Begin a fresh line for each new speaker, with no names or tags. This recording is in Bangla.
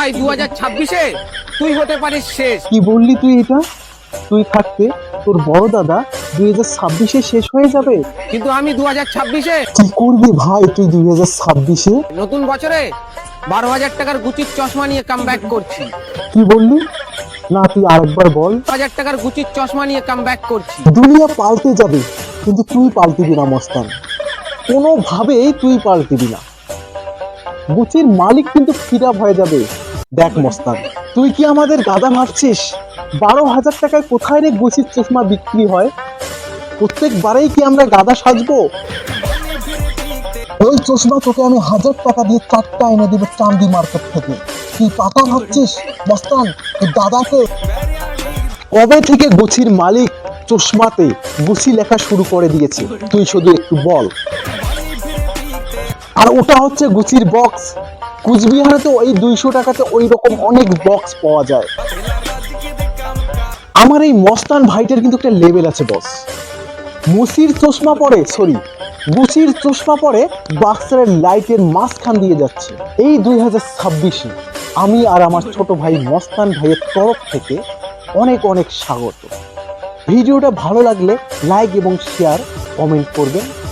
ভাই 2026-এ তুই হতে পারিস শেষ।
কি বললি তুই এটা? তুই থাকতে তোর বড় দাদা 2026-এ শেষ হয়ে যাবে?
কিন্তু আমি 2026-এ
কি করবি ভাই তুই 2026-এ?
নতুন বছরে 12,000 টাকার গুচির চশমা নিয়ে কামব্যাক করছি।
কি বললি? না তুই আরেকবার বল।
1,000 টাকার গুচির চশমা নিয়ে কামব্যাক করছি।
দুনিয়া পাল্টে যাবে কিন্তু তুই পাল্টিবি না মস্তান, কোনোভাবেই তুই পাল্টিবি না। গুচির মালিক কিন্তু ফিরাপ হয়ে যাবে। দেখ মস্তান, তুই কি আমাদের গাধা ভাবছিস? 12,000 টাকায় কোথায় রে গুচির চশমা বিক্রি হয়? প্রত্যেকবারেই কি আমরা গাধা সাজবো? ওই চশমা তোকে আমি 1,000 টাকা দিয়ে 4টা এনে দেবো চান্দি মার্কেট থেকে। তুই পাকা ভাবছিস মস্তান? তোর দাদাকে কবে থেকে গুচির মালিক চশমাতে গুচি লেখা শুরু করে দিয়েছে তুই শুধু একটু বল। আর ওটা হচ্ছে গুচির বক্স। কুচবিহারে তো এই 200 টাকাতে ওই রকম অনেক বক্স পাওয়া যায়। আমার এই মস্তান ভাইটার কিন্তু একটা লেভেল আছে বস। গুচির চশমা পরে গুচির চশমা পরে বাক্সারের লাইটের মাঝখান দিয়ে যাচ্ছে। এই 2026-এ আমি আর আমার ছোট ভাই মস্তান ভাইয়ের তরফ থেকে অনেক অনেক স্বাগত। ভিডিওটা ভালো লাগলে লাইক এবং শেয়ার কমেন্ট করবেন।